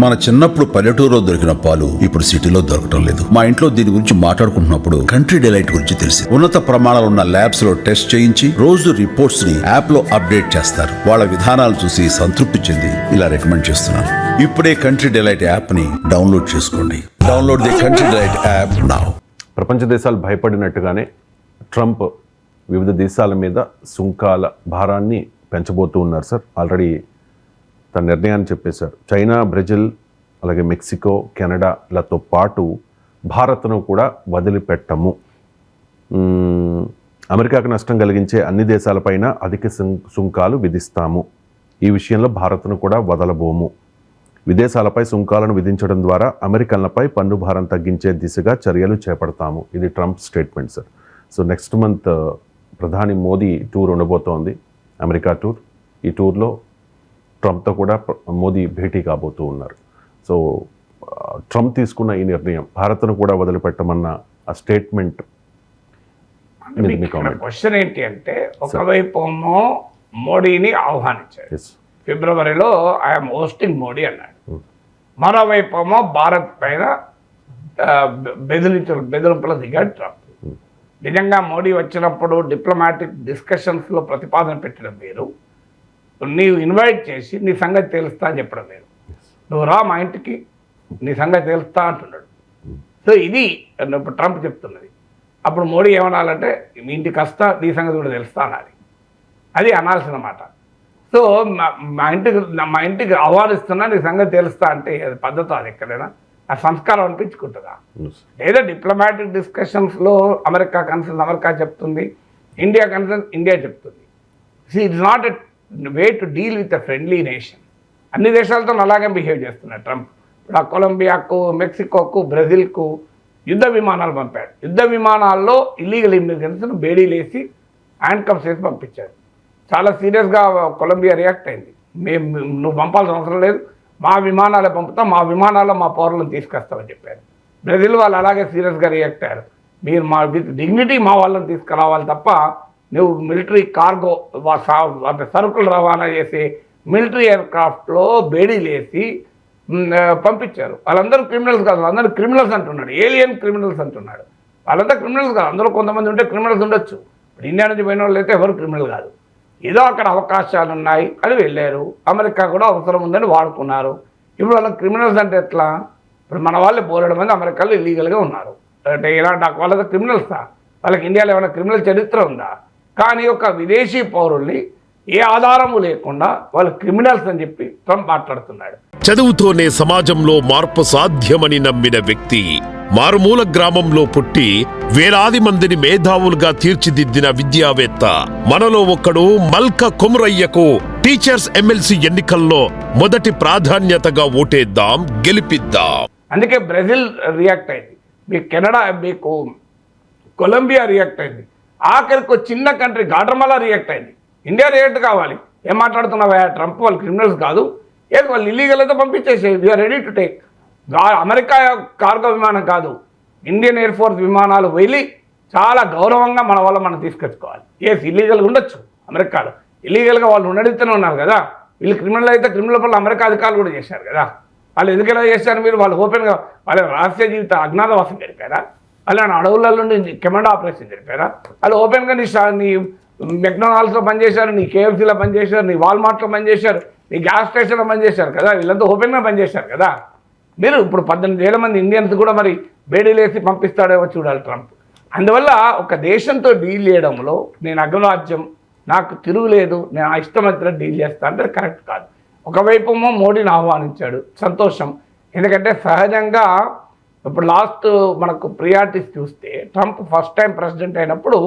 మన చిన్నప్పుడు పల్లెటూరులో దొరికిన పాలు ఇప్పుడు సిటీలో దొరకటం లేదు. మా ఇంట్లో దీని గురించి మాట్లాడుకుంటున్నప్పుడు కంట్రీ డిలైట్ గురించి తెలిసి ఉన్నత ప్రమాణాలు ఉన్న ల్యాబ్స్ లో టెస్ట్ చేయించి రోజు రిపోర్ట్స్ ని యాప్ లో అప్డేట్ చేస్తారు. వాళ్ళ విధానాలు చూసి సంతృప్తి చెంది ఇలా రికమెండ్ చేస్తున్నాను. ఇప్పుడే కంట్రీ డిలైట్ యాప్ ని డౌన్లోడ్ చేసుకోండి. Download the country delight app now. ప్రపంచ దేశాలు భయపడినట్టుగానే ట్రంప్ వివిధ దేశాల మీద సుంకాల భారాన్ని పెంచబోతూ ఉన్నారు సార్. ఆల్రెడీ తన నిర్ణయాన్ని చెప్పేశారు. చైనా, బ్రెజిల్, అలాగే మెక్సికో, కెనడాలతో పాటు భారత్ను కూడా వదిలిపెట్టము, అమెరికాకు నష్టం కలిగించే అన్ని దేశాలపైన అధిక సుంకాలు విధిస్తాము, ఈ విషయంలో భారత్ను కూడా వదలబోము, విదేశాలపై సుంకాలను విధించడం ద్వారా అమెరికన్లపై పన్ను భారం తగ్గించే దిశగా చర్యలు చేపడతాము. ఇది Trump statement sir. So next month ప్రధాని మోదీ టూర్ ఉండబోతోంది, అమెరికా టూర్. ఈ టూర్లో ట్రంప్తో కూడా మోదీ భేటీ కాబోతూ ఉన్నారు. సో ట్రంప్ తీసుకున్న ఈ నిర్ణయం భారత్ను కూడా వదిలిపెట్టమన్న ఆ స్టేట్మెంట్ క్వశ్చన్ ఏంటి అంటే, ఒకవైపు మోడీని ఆహ్వానించాడు, ఫిబ్రవరిలో ఐఎమ్ హోస్టింగ్ మోడీ అన్నాడు. మరోవైపు భారత్ పైన బెదిరింపులు దిగాడు ట్రంప్. నిజంగా మోడీ వచ్చినప్పుడు డిప్లొమాటిక్ డిస్కషన్స్లో ప్రతిపాదన పెట్టడం వేరు, నీవు ఇన్వైట్ చేసి నీ సంగతి తెలుస్తా అని చెప్పడం వేరు. నువ్వు రా మా ఇంటికి, నీ సంగతి తెలుస్తా అంటున్నాడు. సో ఇది ఇప్పుడు ట్రంప్ చెప్తున్నది. అప్పుడు మోడీ ఏమనాలంటే, మీ ఇంటికి వస్తా, నీ సంగతి కూడా తెలుస్తా అనాలి. అది అనాల్సిన మాట. సో మా ఇంటికి ఆహ్వానిస్తున్నా, నీ సంగతి తెలుస్తా అంటే అది పద్ధతి? అది ఎక్కడైనా ఆ సంస్కారం అనిపించుకుంటుందా? లేదా డిప్లొమాటిక్ డిస్కషన్స్లో అమెరికా కన్సర్న్ అమెరికా చెప్తుంది, ఇండియా కన్సర్న్ ఇండియా చెప్తుంది. It's not a way to deal with a friendly nation. అన్ని దేశాలతో అలాగే బిహేవ్ చేస్తున్నాడు ట్రంప్. ఇప్పుడు ఆ కొలంబియాకు, మెక్సికోకు, బ్రెజిల్కు యుద్ధ విమానాలు పంపాడు. యుద్ధ విమానాల్లో ఇల్లీగల్ ఇమిగ్రెంట్స్ను బేడీలేసి హ్యాండ్ కప్స్ వేసి పంపించాడు. చాలా సీరియస్గా కొలంబియా రియాక్ట్ అయింది. నువ్వు పంపాల్సిన అవసరం లేదు, మా విమానాలే పంపుతాం, మా విమానాల్లో మా పౌరులను తీసుకొస్తామని చెప్పారు. బ్రెజిల్ వాళ్ళు అలాగే సీరియస్గా రియాక్ట్ అయ్యారు. మీరు మా విత్ డిగ్నిటీ మా వాళ్ళని తీసుకురావాలి తప్ప నువ్వు మిలిటరీ కార్గో సరుకులు రవాణా చేసే మిలిటరీ ఎయిర్క్రాఫ్ట్లో బేడీలేసి పంపించారు. వాళ్ళందరూ క్రిమినల్స్ కాదు, అందరూ క్రిమినల్స్ అంటున్నాడు, ఏలియన్ క్రిమినల్స్ అంటున్నాడు. వాళ్ళంతా క్రిమినల్స్ కాదు, అందులో కొంతమంది ఉంటే క్రిమినల్స్ ఉండొచ్చు. ఇప్పుడు ఇండియా నుంచి పోయిన వాళ్ళు అయితే ఎవరు క్రిమినల్ కాదు. ఏదో అక్కడ అవకాశాలు ఉన్నాయి అని వెళ్ళారు. అమెరికా కూడా అవసరం ఉందని వాడుకున్నారు. ఇప్పుడు వాళ్ళకి క్రిమినల్స్ అంటే ఎట్లా? ఇప్పుడు మన వాళ్ళు బోలెడు మంది అమెరికాలో ఇల్లీగల్గా ఉన్నారు. అంటే ఇలాంటి వాళ్ళతో క్రిమినల్సా? వాళ్ళకి ఇండియాలో ఏమైనా క్రిమినల్ చరిత్ర ఉందా? కానీ ఒక విదేశీ పౌరుల్ని ఏ ఆధారము లేకుండా వాళ్ళు క్రిమినల్స్ అని చెప్పి ట్రంప్ మాట్లాడుతున్నాడు. చదువుతోనే సమాజంలో మార్పు సాధ్యమని నమ్మిన వ్యక్తి, మారుమూల గ్రామంలో పుట్టి వేలాది మందిని మేధావులుగా తీర్చిదిద్దిన విద్యావేత్త, మనలో ఒక్కడు మల్క కుమరయ్యకు టీచర్స్ ఎమ్మెల్సీ ఎన్నికల్లో మొదటి ప్రాధాన్యతగా ఓటేద్దాం, గెలిపిద్దాం. అందుకే బ్రెజిల్ రియాక్ట్ అయింది, మీకు కెనడా, మీకు కొలంబియా రియాక్ట్ అయింది, ఆఖరికి చిన్న కంట్రీ గాటర్మాలా రియాక్ట్ అయింది. ఇండియా రియాక్ట్ కావాలి. ఏం మాట్లాడుతున్నావా ట్రంప్? వాళ్ళు క్రిమినల్స్ కాదు, ఏది వాళ్ళు ఇల్లీగల్ అయితే పంపించేసే, we are ready to take. America cargo విమానం కాదు, ఇండియన్ ఎయిర్ ఫోర్స్ విమానాలు వెళ్ళి చాలా గౌరవంగా మన వల్ల మనం తీసుకొచ్చుకోవాలి. ఏస్ ఇల్లీగల్గా ఉండొచ్చు అమెరికాలో, ఇల్లీగల్గా వాళ్ళు ఉండడితేనే ఉన్నారు కదా. వీళ్ళు క్రిమినల్ అయితే క్రిమినల్ పనులు అమెరికా అధికారులు కూడా చేశారు కదా. వాళ్ళు ఎందుకు ఎలా చేశారు? మీరు వాళ్ళు ఓపెన్గా వాళ్ళ రహస్య జీవిత అజ్ఞాతవాసం జరిపారా? వాళ్ళని అడవులలో నుండి కెమెరా ఆపరేషన్ జరిపారా? వాళ్ళు ఓపెన్గా నీ మెక్డొనాల్డ్స్లో పనిచేశారు, నీ కేఎఫ్సీలో పనిచేశారు, నీ వాల్మార్ట్లో పనిచేశారు, నీ గ్యాస్ స్టేషన్లో పనిచేశారు కదా. వీళ్ళంతా ఓపెన్గా పనిచేశారు కదా. మీరు ఇప్పుడు 18,000 మంది ఇండియన్స్ కూడా మరి బేడీలేసి పంపిస్తాడేమో చూడాలి ట్రంప్. అందువల్ల ఒక దేశంతో డీల్ చేయడంలో నేను అగ్రరాజ్యం, నాకు తిరుగులేదు, నేను ఇష్టం వచ్చినట్టు డీల్ చేస్తా అంటే కరెక్ట్ కాదు. ఒకవైపు మోడీని ఆహ్వానించాడు, సంతోషం. ఎందుకంటే సహజంగా ఇప్పుడు లాస్ట్ మనకు ప్రియారిటీస్ చూస్తే ట్రంప్ ఫస్ట్ టైం ప్రెసిడెంట్ అయినప్పుడు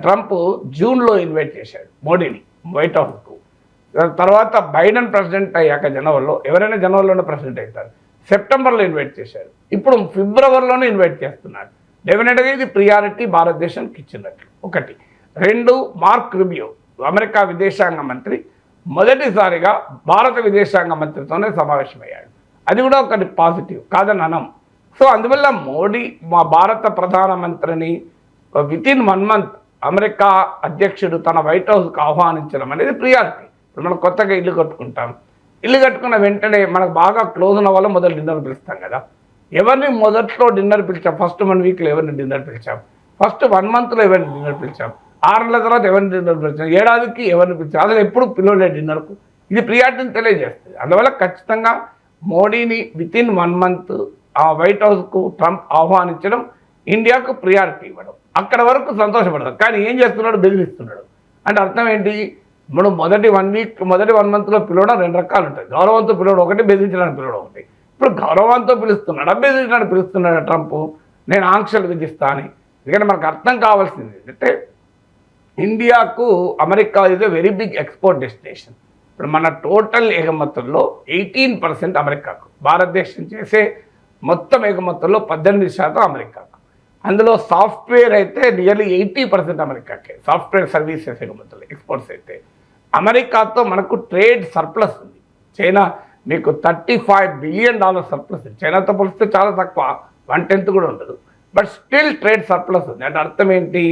ట్రంప్ జూన్లో ఇన్వైట్ చేశాడు మోడీని వైట్ హౌస్కు. తర్వాత బైడెన్ ప్రెసిడెంట్ అయ్యాక జనవరిలో, ఎవరైనా జనవరిలోనే ప్రెసిడెంట్ అవుతారు, సెప్టెంబర్లో ఇన్వైట్ చేశాడు. ఇప్పుడు ఫిబ్రవరిలోనే ఇన్వైట్ చేస్తున్నాడు. డెఫినెట్గా ఇది ప్రియారిటీ భారతదేశానికి ఇచ్చినట్లు. ఒకటి. రెండు, మార్క్ రూబియో అమెరికా విదేశాంగ మంత్రి మొదటిసారిగా భారత విదేశాంగ మంత్రితోనే సమావేశమయ్యాడు. అది కూడా ఒకటి పాజిటివ్ కాదని అనం. సో అందువల్ల మోడీ మా భారత ప్రధానమంత్రిని వితిన్ 1 month అమెరికా అధ్యక్షుడు తన వైట్ హౌస్కి ఆహ్వానించడం అనేది ప్రియారిటీ. ఇప్పుడు మనం కొత్తగా ఇల్లు కట్టుకుంటాం, ఇల్లు కట్టుకున్న వెంటనే మనకు బాగా క్లోజ్ ఉన్న వాళ్ళు మొదలు డిన్నర్ పిలుస్తాం కదా. ఎవరిని మొదట్లో డిన్నర్ పిలిచాం? ఫస్ట్ 1 వీక్లో ఎవరిని డిన్నర్ పిలిచాం? ఫస్ట్ 1 మంత్లో ఎవరిని డిన్నర్ పిలిచాం? 6 నెలల తర్వాత ఎవరిని డిన్నర్ పిలిచాం? ఏడాదికి ఎవరిని పిలిచాం? అసలు ఎప్పుడు పిలవలే డిన్నర్కు. ఇది ప్రియారిటీని తెలియజేస్తుంది. అందువల్ల ఖచ్చితంగా మోడీని వితిన్ 1 మంత్ ఆ వైట్ హౌస్కు ట్రంప్ ఆహ్వానించడం, ఇండియాకు ప్రియారిటీ ఇవ్వడం, అక్కడ వరకు సంతోషపడతాం. కానీ ఏం చేస్తున్నాడు? బెదిరిస్తున్నాడు. అంటే అర్థం ఏంటి? మనం మొదటి 1 వీక్ మొదటి 1 మంత్లో పిలవడం 2 రకాలు ఉంటాయి. గౌరవంతో పిలవడం ఒకటి, బెదిరించడానికి పిలవడం ఒకటి. ఇప్పుడు గౌరవంతో పిలుస్తున్నాడు, బెదిరించడానికి పిలుస్తున్నాడు ట్రంప్. నేను ఆంక్షలు విధిస్తా అని. ఎందుకంటే మనకు అర్థం కావాల్సింది ఏంటంటే ఇండియాకు America is a very big export destination. ఇప్పుడు మన టోటల్ ఎగుమతుల్లో 18% అమెరికాకు, భారతదేశం చేసే మొత్తం ఎగుమతుల్లో 18% అమెరికాకు. అందులో సాఫ్ట్వేర్ అయితే నియర్లీ 80% అమెరికాకే, సాఫ్ట్వేర్ సర్వీసెస్ ఎగుమతులు ఎక్స్పోర్ట్స్ అయితే. అమెరికాతో మనకు ట్రేడ్ సర్ప్లస్ ఉంది. చైనా మీకు $35 బిలియన్ సర్ప్లస్ ఉంది. చైనాతో పోలిస్తే చాలా తక్కువ, 1/10 కూడా ఉండదు. బట్ స్టిల్ ట్రేడ్ సర్ప్లస్ ఉంది. అంటే అర్థం ఏంటి?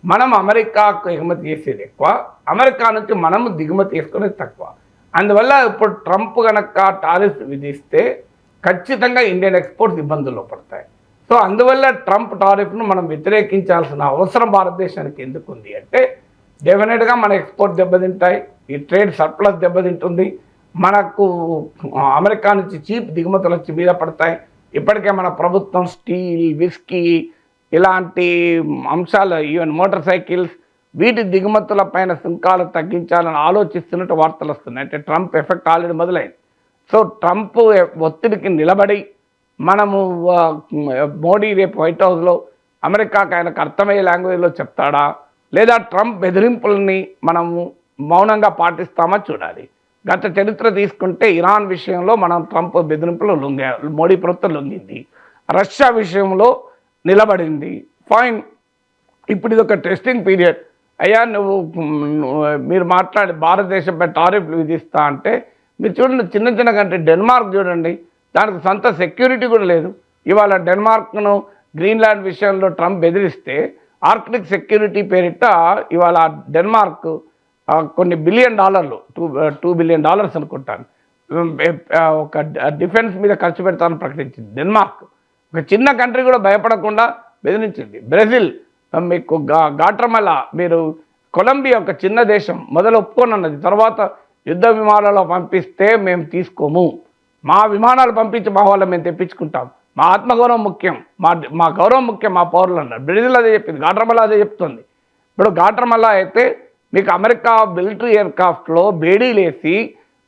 మనం అమెరికాకు ఎగుమతి చేసేది ఎక్కువ, అమెరికా నుంచి మనము దిగుమతి చేసుకునేది తక్కువ. అందువల్ల ఇప్పుడు ట్రంప్ కనుక టారిఫ్ విధిస్తే ఖచ్చితంగా ఇండియన్ ఎక్స్పోర్ట్స్ ఇబ్బందుల్లో పడతాయి. సో అందువల్ల ట్రంప్ టారిఫ్ను మనం వ్యతిరేకించాల్సిన అవసరం భారతదేశానికి ఎందుకు ఉంది అంటే డెఫినెట్గా మన ఎక్స్పోర్ట్ దెబ్బతింటాయి, ఈ ట్రేడ్ సర్ప్లస్ దెబ్బతింటుంది, మనకు అమెరికా నుంచి చీప్ దిగుమతులు వచ్చి మీద పడతాయి. ఇప్పటికే మన ప్రభుత్వం స్టీల్, విస్కీ ఇలాంటి అంశాలు, ఈవెన్ మోటార్ సైకిల్స్, వీటి దిగుమతుల పైన సుంకాలు తగ్గించాలని ఆలోచిస్తున్నట్టు వార్తలు వస్తున్నాయి. అంటే ట్రంప్ ఎఫెక్ట్ ఆల్రెడీ మొదలైంది. సో ట్రంప్ ఒత్తిడికి నిలబడి మనము మోడీ రేపు వైట్ హౌస్లో అమెరికాకు ఆయనకు అర్థమయ్యే లాంగ్వేజ్లో చెప్తాడా, లేదా ట్రంప్ బెదిరింపులని మనము మౌనంగా పాటిస్తామా చూడాలి. గత చరిత్ర తీసుకుంటే ఇరాన్ విషయంలో మనం ట్రంప్ బెదిరింపులు మోడీ ప్రభుత్వం లొంగింది. రష్యా విషయంలో నిలబడింది. ఫైన్, ఇప్పుడు ఇది ఒక టెస్టింగ్ పీరియడ్. అయ్యా మీరు మాట్లాడి భారతదేశంపై టారిఫ్లు విధిస్తా అంటే మీరు చూడండి, చిన్న చిన్న కంట్రీ డెన్మార్క్ చూడండి, దానికి సొంత సెక్యూరిటీ కూడా లేదు. ఇవాళ డెన్మార్క్ను గ్రీన్లాండ్ విషయంలో ట్రంప్ బెదిరిస్తే ఆర్కిటిక్ సెక్యూరిటీ పేరిట ఇవాళ డెన్మార్క్ కొన్ని $1 బిలియన్, $2 బిలియన్ అనుకుంటాను, ఒక డిఫెన్స్ మీద ఖర్చు పెడతానని ప్రకటించింది. డెన్మార్క్ ఒక చిన్న కంట్రీ కూడా భయపడకుండా బెదిరించింది. బ్రెజిల్ మీకు గాట్రమలా, మీరు కొలంబియా ఒక చిన్న దేశం మొదలు ఒప్పుకోనన్నది, తర్వాత యుద్ధ విమానాల్లో పంపిస్తే మేము తీసుకోము, మా విమానాలు పంపించి మా వాళ్ళని మేము తెప్పించుకుంటాం, మా ఆత్మగౌరవం ముఖ్యం, మా గౌరవం ముఖ్యం, మా పౌరులు అన్నారు. బ్రెజిల్ అదే చెప్పింది, గాట్రమలా అదే చెప్తుంది. ఇప్పుడు గాట్రమలా అయితే మీకు అమెరికా మిలిటరీ ఎయిర్క్రాఫ్ట్లో బేడీలేసి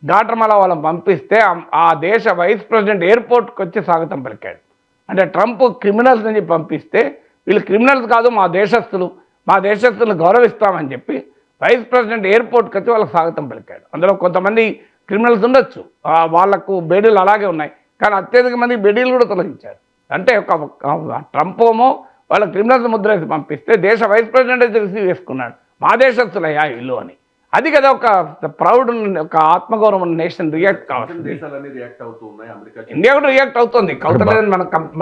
గాట్రమలా వాళ్ళని పంపిస్తే ఆ దేశ వైస్ ప్రెసిడెంట్ ఎయిర్పోర్ట్కి వచ్చి స్వాగతం పలికాడు. అంటే ట్రంప్ క్రిమినల్స్ నుంచి పంపిస్తే వీళ్ళు క్రిమినల్స్ కాదు, మా దేశస్తులను గౌరవిస్తామని చెప్పి వైస్ ప్రెసిడెంట్ ఎయిర్పోర్ట్కి వచ్చి వాళ్ళకి స్వాగతం పలికాడు. అందులో కొంతమంది క్రిమినల్స్ ఉండొచ్చు, వాళ్లకు బేడీలు అలాగే ఉన్నాయి, కానీ అత్యధిక మంది బేడీలు కూడా తొలగించారు. అంటే ఒక ట్రంప్ ఏమో వాళ్ళ క్రిమినల్స్ ముద్ర వేసి పంపిస్తే దేశ వైస్ ప్రెసిడెంట్ రిసీవ్ చేసుకున్నాడు, మా దేశస్తులయ్యా ఇల్లు అని. అది కదా ఒక ప్రౌడ్, ఒక ఆత్మగౌరవం నేషన్ రియాక్ట్ కావాలి. ఇండియా కూడా రియాక్ట్ అవుతుంది, కౌతలేదని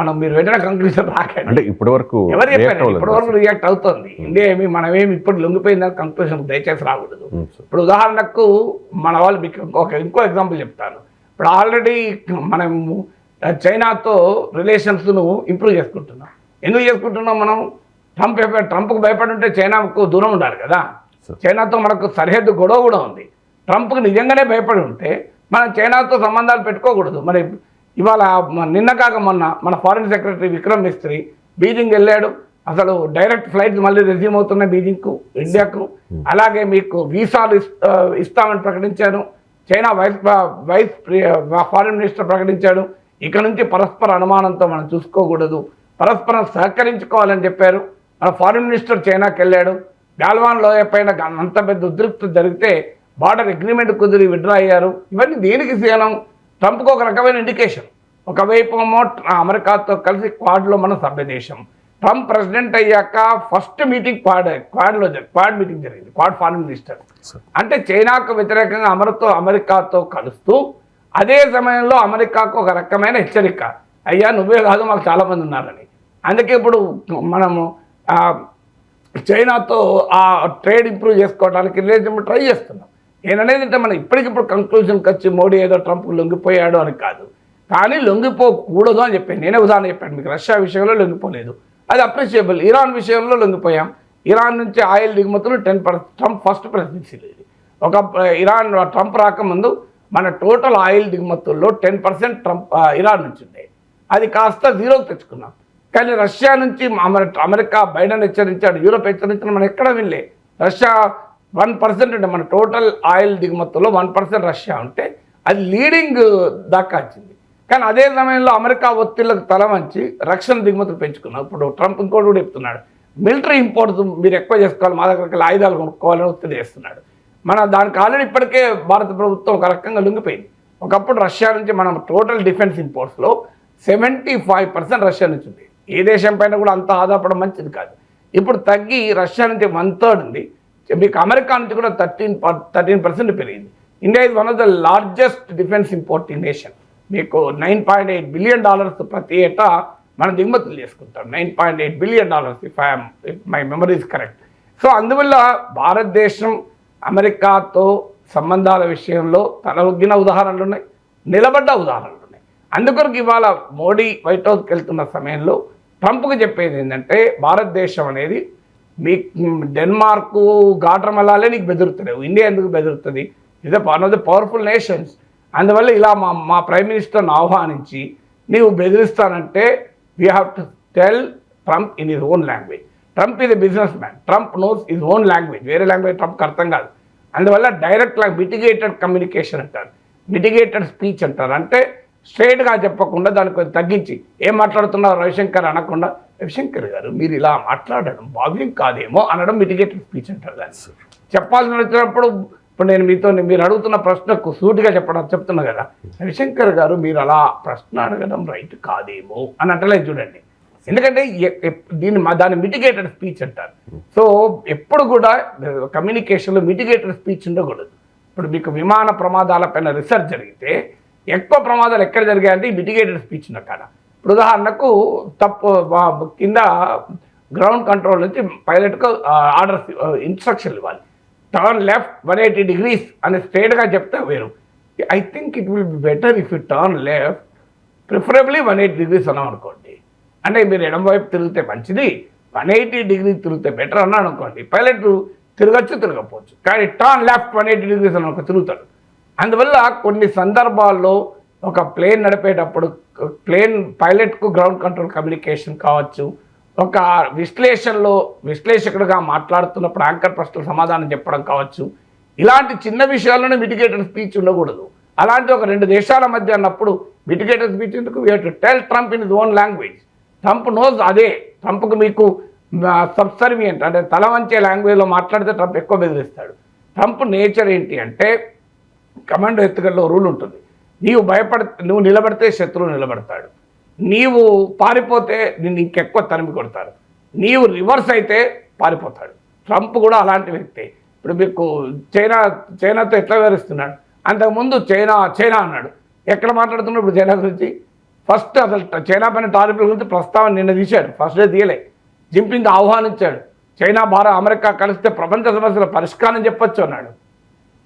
మనం మీరు వెంటనే కంక్లూజన్ రాకండి. ఇప్పటివరకు ఎవరు చెప్పారు? ఇప్పటివరకు రియాక్ట్ అవుతుంది ఇండియా. మనమేమి ఇప్పుడు లొంగిపోయిందని కంక్లూజన్ దయచేసి రాకూడదు. ఇప్పుడు ఉదాహరణకు మన వాళ్ళు ఇంకో ఎగ్జాంపుల్ చెప్తాను. ఇప్పుడు ఆల్రెడీ మనం చైనాతో రిలేషన్స్ను ఇంప్రూవ్ చేసుకుంటున్నాం. ఎందుకు చేసుకుంటున్నాం? మనం ట్రంప్కు భయపడి ఉంటే చైనాకు దూరం ఉండాలి కదా. చైనాతో మనకు సరిహద్దు గొడవ కూడా ఉంది. ట్రంప్కు నిజంగానే భయపడి ఉంటే మనం చైనాతో సంబంధాలు పెట్టుకోకూడదు. మరి ఇవాళ నిన్న కాక మొన్న మన foreign secretary Vikram Misri Beijing వెళ్ళాడు. అసలు డైరెక్ట్ ఫ్లైట్స్ మళ్ళీ రెజ్యూమ్ అవుతున్నాయి బీజింగ్కు, ఇండియాకు. అలాగే మీకు వీసాలు ఇస్తామని ప్రకటించాడు. చైనా వైస్ ఫారిన్ మినిస్టర్ ప్రకటించాడు. ఇక నుంచి పరస్పర అనుమానంతో మనం చూసుకోకూడదు, పరస్పరం సహకరించుకోవాలని చెప్పారు. మన ఫారిన్ మినిస్టర్ చైనాకి వెళ్ళాడు. గాల్వాన్ లోయ పైన అంత పెద్ద ఉద్రిక్తత జరిగితే బార్డర్ అగ్రిమెంట్ కుదిరి విడ్రా అయ్యారు. ఇవన్నీ దేనికి చేయడం? ట్రంప్కి ఒక రకమైన ఇండికేషన్. ఒకవైపు ఏమో అమెరికాతో కలిసి క్వాడ్లో మన సభ్య దేశం. ట్రంప్ ప్రెసిడెంట్ అయ్యాక ఫస్ట్ మీటింగ్ క్వాడ్ మీటింగ్ జరిగింది, క్వాడ్ ఫారిన్ మినిస్టర్. అంటే చైనాకు వ్యతిరేకంగా అమెరికాతో కలుస్తూ అదే సమయంలో అమెరికాకు ఒక రకమైన హెచ్చరిక, అయ్యా నువ్వే కాదు మాకు చాలామంది ఉన్నారని. అందుకే ఇప్పుడు మనము చైనాతో ఆ ట్రేడ్ ఇంప్రూవ్ చేసుకోవడానికి రిలేషన్ ట్రై చేస్తున్నాం. నేననేది అంటే మనం ఇప్పటికిప్పుడు కంక్లూజన్కి వచ్చి మోడీ ఏదో ట్రంప్కి లొంగిపోయాడు అని కాదు, కానీ లొంగిపోకూడదు అని చెప్పాను. నేనే ఉదాహరణ చెప్పాను మీకు. రష్యా విషయంలో లొంగిపోలేదు, అది అప్రిషియబుల్. ఇరాన్ విషయంలో లొంగిపోయాం. ఇరాన్ నుంచి ఆయిల్ దిగుమతులు 10%. ట్రంప్ ఫస్ట్ ప్రెసిడెన్సీ లేదు. ఒక ట్రంప్ రాకముందు మన టోటల్ ఆయిల్ దిగుమతుల్లో 10% ఇరాన్ నుంచి ఉండే, అది కాస్త జీరోకి తెచ్చుకున్నాం. కానీ రష్యా నుంచి అమెరికా బైడెన్ హెచ్చరించాడు, యూరోప్ హెచ్చరించాడు, మనం ఎక్కడ వినలే. రష్యా 1% ఉంటే మన టోటల్ ఆయిల్ దిగుమతుల్లో 1% రష్యా ఉంటే అది లీడింగ్ దాకా వచ్చింది. కానీ అదే సమయంలో అమెరికా ఒత్తిళ్లకు తల వంచి రక్షణ దిగుమతులు పెంచుకున్నాం. ఇప్పుడు ట్రంప్ ఇంకోటి కూడా చెప్తున్నాడు, మిలిటరీ ఇంపోర్ట్స్ మీరు ఎక్కువ చేసుకోవాలి, మా దగ్గరికి ఆయుధాలు కొనుక్కోవాలని ఒత్తిడి చేస్తున్నాడు. దానికి ఆల్రెడీ ఇప్పటికే భారత ప్రభుత్వం ఒక రకంగా లొంగిపోయింది. ఒకప్పుడు రష్యా నుంచి మనం టోటల్ డిఫెన్స్ ఇంపోర్ట్స్లో 75% రష్యా నుంచి ఉంది. ఏ దేశం పైన కూడా అంత ఆధారపడడం మంచిది కాదు. ఇప్పుడు తగ్గి రష్యా నుంచి 1/3 ఉంది. మీకు అమెరికా నుంచి కూడా 13% పెరిగింది. India is one of the largest defence importing nation. మీకు $9.8 బిలియన్ ప్రతి ఏటా మనం దిగుమతులు చేసుకుంటాం. $9.8 billion if my memory is correct. So అందువల్ల భారతదేశం అమెరికాతో సంబంధాల విషయంలో తలొగ్గిన ఉదాహరణలు ఉన్నాయి, నిలబడ్డ ఉదాహరణలు ఉన్నాయి. అందుకొరకు ఇవాళ మోడీ వైట్ హౌస్కి వెళ్తున్న సమయంలో ట్రంప్కి చెప్పేది ఏంటంటే, భారతదేశం అనేది మీ డెన్మార్కు గాట్రమలాలే నీకు బెదురుతలేవు, ఇండియా ఎందుకు బెదురుతుంది? ఇదే one of the powerful nations. అందువల్ల ఇలా మా ప్రైమ్ మినిస్టర్ని ఆహ్వానించి నీవు బెదిరిస్తానంటే we have to tell Trump in his own language. Trump is a business man, Trump knows his own language, వేరే లాంగ్వేజ్ ట్రంప్కి అర్థం కాదు. అందువల్ల డైరెక్ట్ మిటిగేటెడ్ కమ్యూనికేషన్ అంటారు, మిటిగేటెడ్ స్పీచ్ అంటారు. అంటే స్ట్రైట్గా చెప్పకుండా దాన్ని కొంచెం తగ్గించి ఏం మాట్లాడుతున్నారు రవిశంకర్ అనకుండా, రవిశంకర్ గారు మీరు ఇలా మాట్లాడడం భావ్యం కాదేమో అనడం మిటిగేటెడ్ స్పీచ్ అంటారు. దాన్ని చెప్పాల్సి వచ్చినప్పుడు ఇప్పుడు నేను మీరు అడుగుతున్న ప్రశ్నకు సూటిగా చెప్తున్నా కదా, రవిశంకర్ గారు మీరు అలా ప్రశ్న అడగడం రైట్ కాదేమో అని అంటలేదు చూడండి. ఎందుకంటే దాన్ని మిటిగేటెడ్ స్పీచ్ అంటారు. సో ఎప్పుడు కూడా కమ్యూనికేషన్లో మిటిగేటెడ్ స్పీచ్ ఉండకూడదు. ఇప్పుడు మీకు విమాన ప్రమాదాలపైన రీసెర్చ్ జరిగితే ఎక్కువ ప్రమాదాలు ఎక్కడ జరిగాయంటే ఈ మిటిగేటెడ్ స్పీచ్ ఉన్న కాడ. ఇప్పుడు ఉదాహరణకు కింద గ్రౌండ్ కంట్రోల్ నుంచి పైలట్కు ఆర్డర్స్ ఇన్స్ట్రక్షన్లు ఇవ్వాలి, టర్న్ లెఫ్ట్ 180 degrees అని స్ట్రైట్గా చెప్తే వేరు. I think it will be better if you turn left preferably 180 degrees అన్నాం అనుకోండి. అంటే మీరు ఎడమ వైపు తిరిగితే మంచిది, 180 degrees తిరిగితే బెటర్ అన్నాడు అనుకోండి, పైలట్ తిరగచ్చు తిరగకపోవచ్చు, కానీ టర్న్ లెఫ్ట్ 180 degrees అని ఒక తిరుగుతాడు. అందువల్ల కొన్ని సందర్భాల్లో ఒక ప్లేన్ నడిపేటప్పుడు ప్లేన్ పైలట్కు గ్రౌండ్ కంట్రోల్ కమ్యూనికేషన్ కావచ్చు, ఒక విశ్లేషకుడిగా మాట్లాడుతున్నప్పుడు యాంకర్ ప్రశ్నలు సమాధానం చెప్పడం కావచ్చు, ఇలాంటి చిన్న విషయాల్లోనే మిటిగేటెడ్ స్పీచ్ ఉండకూడదు. అలాంటి ఒక 2 దేశాల మధ్య అన్నప్పుడు మిటిగేటెడ్ స్పీచ్ ఎందుకు? We have to tell Trump in his own language. Trump knows అదే. ట్రంప్కి మీకు సబ్సర్వియంట్ అంటే తల వంచే లాంగ్వేజ్లో మాట్లాడితే ట్రంప్ ఎక్కువ బెదిరిస్తాడు. ట్రంప్ నేచర్ ఏంటి అంటే కమాండో ఎత్తుగడలో రూల్ ఉంటుంది, నువ్వు నిలబడితే శత్రువు నిలబడతాడు, నీవు పారిపోతే నిన్ను ఇంకెక్కువ తరిమి కొడతారు, నీవు రివర్స్ అయితే పారిపోతాడు. ట్రంప్ కూడా అలాంటి వ్యక్తే. ఇప్పుడు మీకు చైనాతో ఎట్లా వివరిస్తున్నాడు? అంతకుముందు చైనా అన్నాడు, ఎక్కడ మాట్లాడుతున్నాడు ఇప్పుడు చైనా గురించి? ఫస్ట్ అసలు చైనా పైన టారిఫ్ల గురించి ప్రస్తావన నిన్న తీశాడు, ఫస్ట్ డే తీయలే. జింపింగ్ ఆహ్వానించాడు, చైనా అమెరికా కలిస్తే ప్రపంచ సమస్యల పరిష్కారం చెప్పొచ్చు అన్నాడు.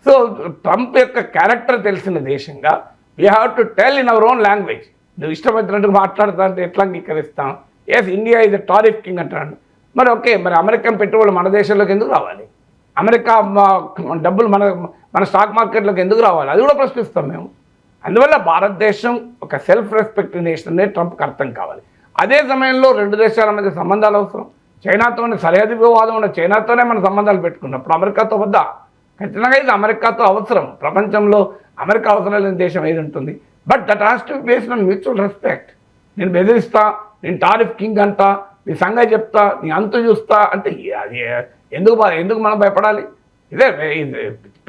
సో ట్రంప్ యొక్క క్యారెక్టర్ తెలిసిన దేశంగా we have to tell in our own language. నువ్వు ఇష్టమైనట్టుగా మాట్లాడుతా అంటే ఎట్లా అంగీకరిస్తాం? Yes, India is a tariff king అంటాడు. మరి ఓకే, మరి అమెరికన్ పెట్టుబడులు మన దేశంలోకి ఎందుకు రావాలి? అమెరికా డబ్బులు మన స్టాక్ మార్కెట్లోకి ఎందుకు రావాలి? అది కూడా ప్రశ్నిస్తాం మేము. అందువల్ల భారతదేశం ఒక సెల్ఫ్ రెస్పెక్ట్ నేషన్ అనేది ట్రంప్కి అర్థం కావాలి. అదే సమయంలో 2 దేశాల మధ్య సంబంధాలు అవసరం. చైనాతోనే సరిహద్దు వివాదం ఉన్న చైనాతోనే మన సంబంధాలు పెట్టుకున్నప్పుడు అమెరికాతో వద్దా? ఖచ్చితంగా ఇది అమెరికాతో అవసరం. ప్రపంచంలో అమెరికా అవసరం లేని దేశం ఏది ఉంటుంది? But that has to be based on mutual respect. నేను బెదిరిస్తా, నేను టారిఫ్ కింగ్ అంటా, నీ సంగతి చెప్తా, నీ అంతు చూస్తా అంటే అది ఎందుకు మనం భయపడాలి? ఇదే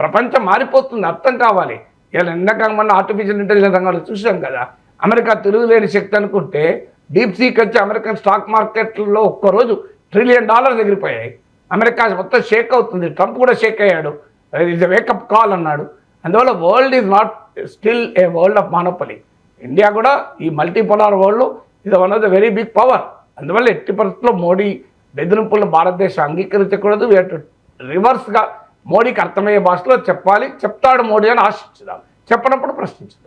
ప్రపంచం మారిపోతుంది, అర్థం కావాలి. ఇలా ఎండాకాలం మన ఆర్టిఫిషియల్ ఇంటెలిజెన్స్ రంగంలో చూసాం కదా, అమెరికా తిరుగులేని శక్తి అనుకుంటే డీప్ సీకి వచ్చి అమెరికన్ స్టాక్ మార్కెట్లో ఒక్కరోజు $1 ట్రిలియన్ ఎగిరిపోయాయి. అమెరికా మొత్తం షేక్ అవుతుంది. ట్రంప్ కూడా షేక్ అయ్యాడు, ఇది వేకప్ కాల్ అన్నాడు. అందువల్ల world is not still a world of monopoly. India కూడా ఈ మల్టీపోలార్ వరల్డ్లో ఇది one of the very big power. అందువల్ల ఎట్టి పరిస్థితుల్లో మోడీ బెదిరింపులను భారతదేశం అంగీకరించకూడదు. వీ హ్యావ్ టు రివర్స్గా మోడీకి అర్థమయ్యే భాషలో చెప్పాలి, చెప్తాడు మోడీ అని ఆశించుదాం, చెప్పనప్పుడు ప్రశ్నించుదాం.